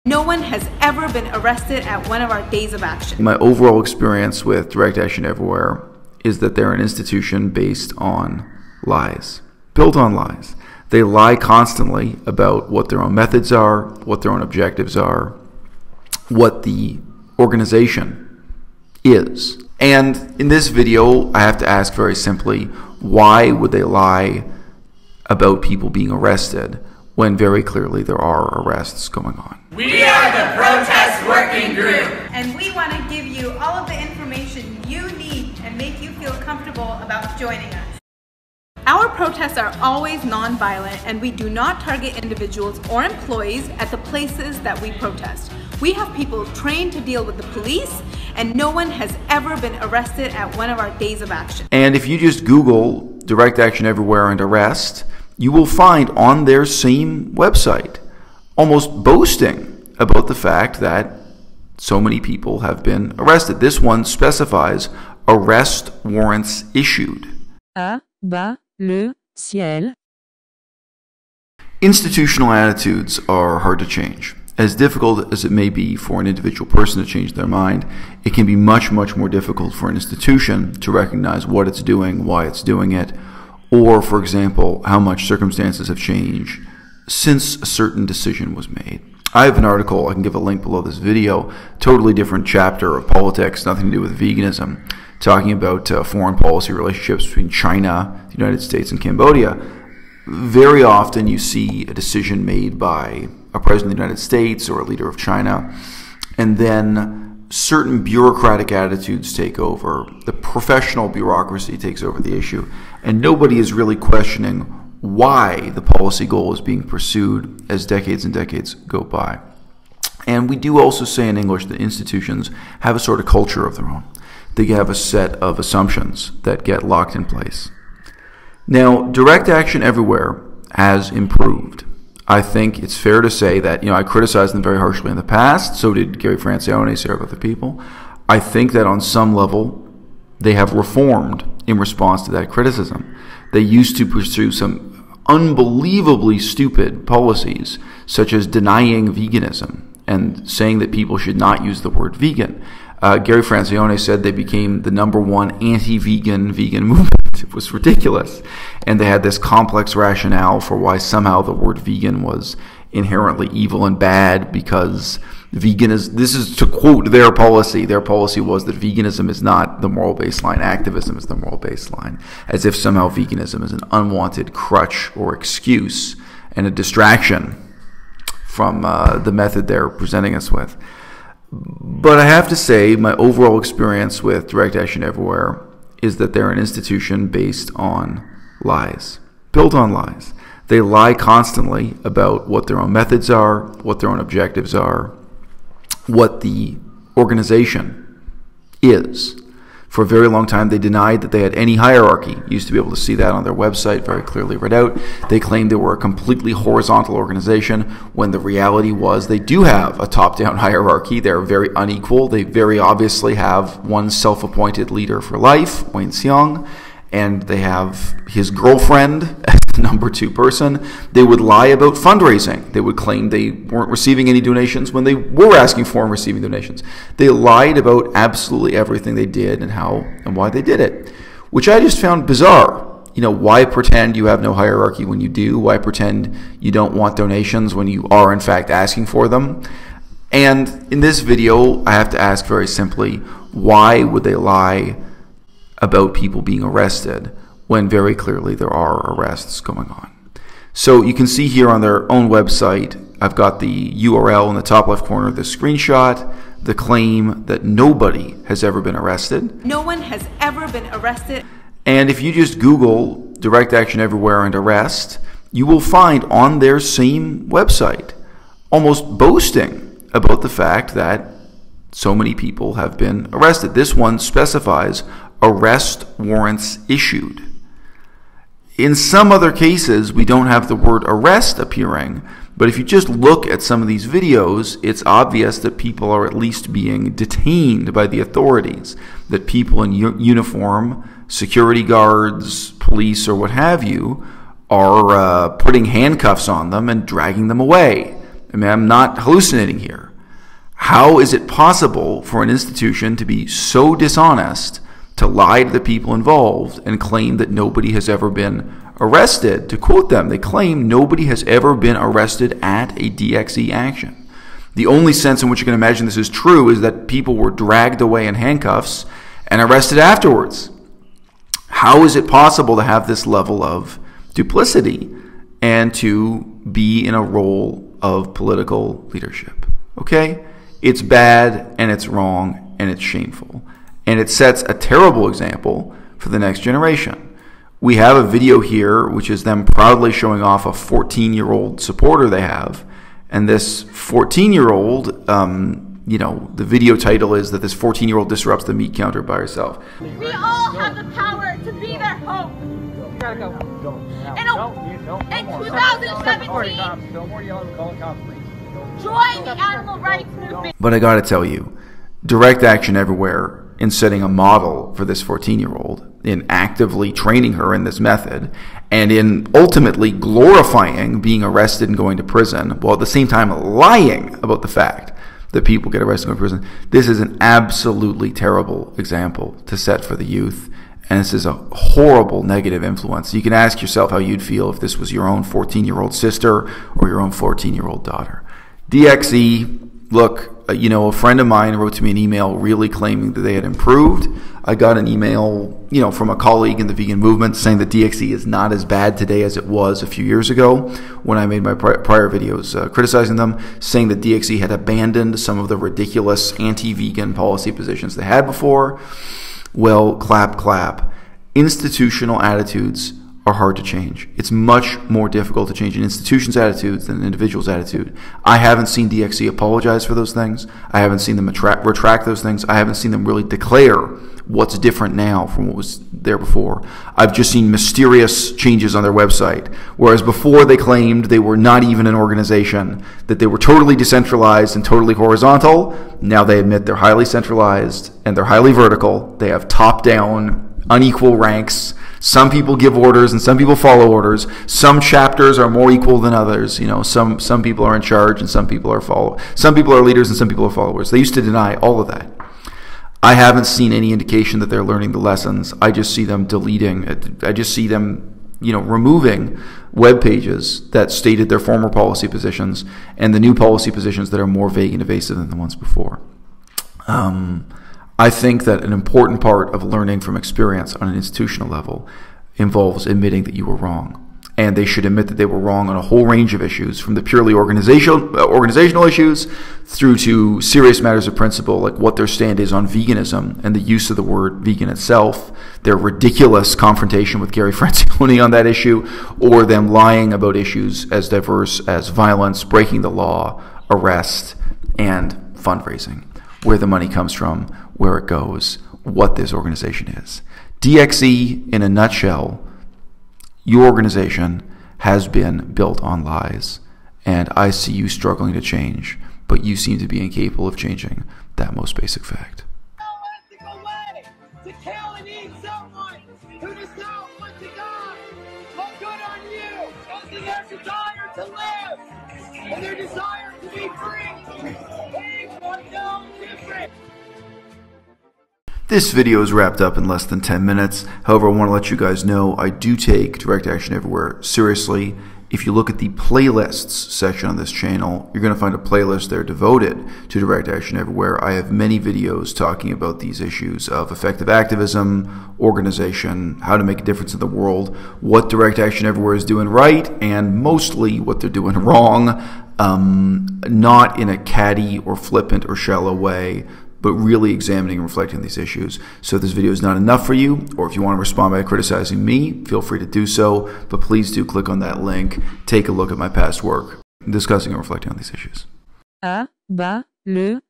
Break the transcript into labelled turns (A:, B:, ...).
A: No one has ever been arrested at one of our days of action.
B: My overall experience with Direct Action Everywhere is that they're an institution based on lies, built on lies. They lie constantly about what their own methods are, what their own objectives are, what the organization is. And in this video, I have to ask very simply, why would they lie about people being arrested when very clearly there are arrests going on?
C: We are the Protest Working Group,
A: And we want to give you all of the information you need and make you feel comfortable about joining us. Our protests are always non-violent, and we do not target individuals or employees at the places that we protest. We have people trained to deal with the police, and no one has ever been arrested at one of our days of action.
B: And if you just Google Direct Action Everywhere and arrest, you will find on their same website almost boasting about the fact that so many people have been arrested. This one specifies arrest warrants issued.
D: À-bas-le-ciel.
B: Institutional attitudes are hard to change. As difficult as it may be for an individual person to change their mind, it can be much, much more difficult for an institution to recognize what it's doing, why it's doing it, or, for example, how much circumstances have changed since a certain decision was made. I have an article, I can give a link below this video, totally different chapter of politics, nothing to do with veganism, talking about foreign policy relationships between China, the United States, and Cambodia. Very often you see a decision made by a president of the United States or a leader of China, and then certain bureaucratic attitudes take over. The professional bureaucracy takes over the issue, and nobody is really questioning why the policy goal is being pursued as decades and decades go by. And we do also say in English that institutions have a sort of culture of their own. They have a set of assumptions that get locked in place. Now, Direct Action Everywhere has improved. I think it's fair to say that, I criticized them very harshly in the past, so did Gary Francione, several other people. I think that on some level, they have reformed in response to that criticism. They used to pursue some unbelievably stupid policies, such as denying veganism and saying that people should not use the word vegan. Gary Francione said they became the #1 anti-vegan movement. It was ridiculous. And they had this complex rationale for why somehow the word vegan was inherently evil and bad, because this is to quote their policy. Their policy was that veganism is not the moral baseline, activism is the moral baseline, as if somehow veganism is an unwanted crutch or excuse and a distraction from the method they're presenting us with. But I have to say, my overall experience with Direct Action Everywhere is that they're an institution based on lies, built on lies. They lie constantly about what their own methods are, what their own objectives are, what the organization is. For a very long time, they denied that they had any hierarchy. You used to be able to see that on their website, very clearly read out. They claimed they were a completely horizontal organization, when the reality was they do have a top-down hierarchy. They're very unequal. They very obviously have one self-appointed leader for life, Wayne Seong, and they have his girlfriend as the #2 person. They would lie about fundraising. They would claim they weren't receiving any donations when they were asking for and receiving donations. They lied about absolutely everything they did and how and why they did it, which I just found bizarre. Why pretend you have no hierarchy when you do? Why pretend you don't want donations when you are in fact asking for them? And in this video, I have to ask very simply, why would they lie about people being arrested when very clearly there are arrests going on? So you can see here on their own website, I've got the URL in the top left corner of the screenshot, the claim that nobody has ever been arrested.
A: No one has ever been arrested.
B: And if you just Google Direct Action Everywhere and arrest, you will find on their same website almost boasting about the fact that so many people have been arrested. This one specifies arrest warrants issued. In some other cases, we don't have the word arrest appearing, but if you just look at some of these videos, it's obvious that people are at least being detained by the authorities, that people in uniform, security guards, police, or what have you, are putting handcuffs on them and dragging them away. I mean, I'm not hallucinating here. How is it possible for an institution to be so dishonest, to lie to the people involved and claim that nobody has ever been arrested? To quote them, they claim nobody has ever been arrested at a DxE action. The only sense in which you can imagine this is true is that people were dragged away in handcuffs and arrested afterwards. How is it possible to have this level of duplicity and to be in a role of political leadership? Okay? It's bad and it's wrong and it's shameful. And it sets a terrible example for the next generation. We have a video here which is them proudly showing off a 14-year-old supporter they have. And this 14-year-old, the video title is that this 14-year-old disrupts the meat counter by herself.
D: We all have the power to be their hope. You gotta go. In 2017, join the animal rights movement.
B: But I gotta tell you, direct action everywhere in setting a model for this 14-year-old, in actively training her in this method, and in ultimately glorifying being arrested and going to prison, while at the same time lying about the fact that people get arrested and go to prison. This is an absolutely terrible example to set for the youth, and this is a horrible negative influence. You can ask yourself how you'd feel if this was your own 14-year-old sister or your own 14-year-old daughter. DxE, look, a friend of mine wrote to me an email really claiming that they had improved. I got an email, from a colleague in the vegan movement saying that DxE is not as bad today as it was a few years ago when I made my prior videos criticizing them, saying that DxE had abandoned some of the ridiculous anti-vegan policy positions they had before. Well, clap, clap. Institutional attitudes are hard to change. It's much more difficult to change an institution's attitudes than an individual's attitude. I haven't seen DxE apologize for those things. I haven't seen them retract those things. I haven't seen them really declare what's different now from what was there before. I've just seen mysterious changes on their website, whereas before they claimed they were not even an organization, that they were totally decentralized and totally horizontal. Now they admit they're highly centralized and they're highly vertical. They have top-down, unequal ranks. Some people give orders and some people follow orders. Some chapters are more equal than others. Some people are in charge and some people are some people are leaders and some people are followers. They used to deny all of that. I haven't seen any indication that they're learning the lessons. I just see them deleting. I just see them, removing web pages that stated their former policy positions and the new policy positions that are more vague and evasive than the ones before. I think that an important part of learning from experience on an institutional level involves admitting that you were wrong. And they should admit that they were wrong on a whole range of issues, from the purely organizational issues through to serious matters of principle, like what their stand is on veganism and the use of the word vegan itself, their ridiculous confrontation with Gary Francione on that issue, or them lying about issues as diverse as violence, breaking the law, arrest, and fundraising, where the money comes from, where it goes, what this organization is. DxE, in a nutshell, your organization has been built on lies, and I see you struggling to change, but you seem to be incapable of changing that most basic fact.
D: No ethical way to kill and eat someone who does not want to die. What good on you and their desire to live and their desire to be free? They want no different.
B: This video is wrapped up in less than 10 minutes. However, I want to let you guys know I do take Direct Action Everywhere seriously. If you look at the playlists section on this channel, you're going to find a playlist there devoted to Direct Action Everywhere. I have many videos talking about these issues of effective activism, organization, how to make a difference in the world, what Direct Action Everywhere is doing right, and mostly what they're doing wrong, not in a catty or flippant or shallow way, but really examining and reflecting on these issues. So if this video is not enough for you, or if you want to respond by criticizing me, feel free to do so, but please do click on that link, take a look at my past work, discussing and reflecting on these issues.
E: À-bas-le-ciel.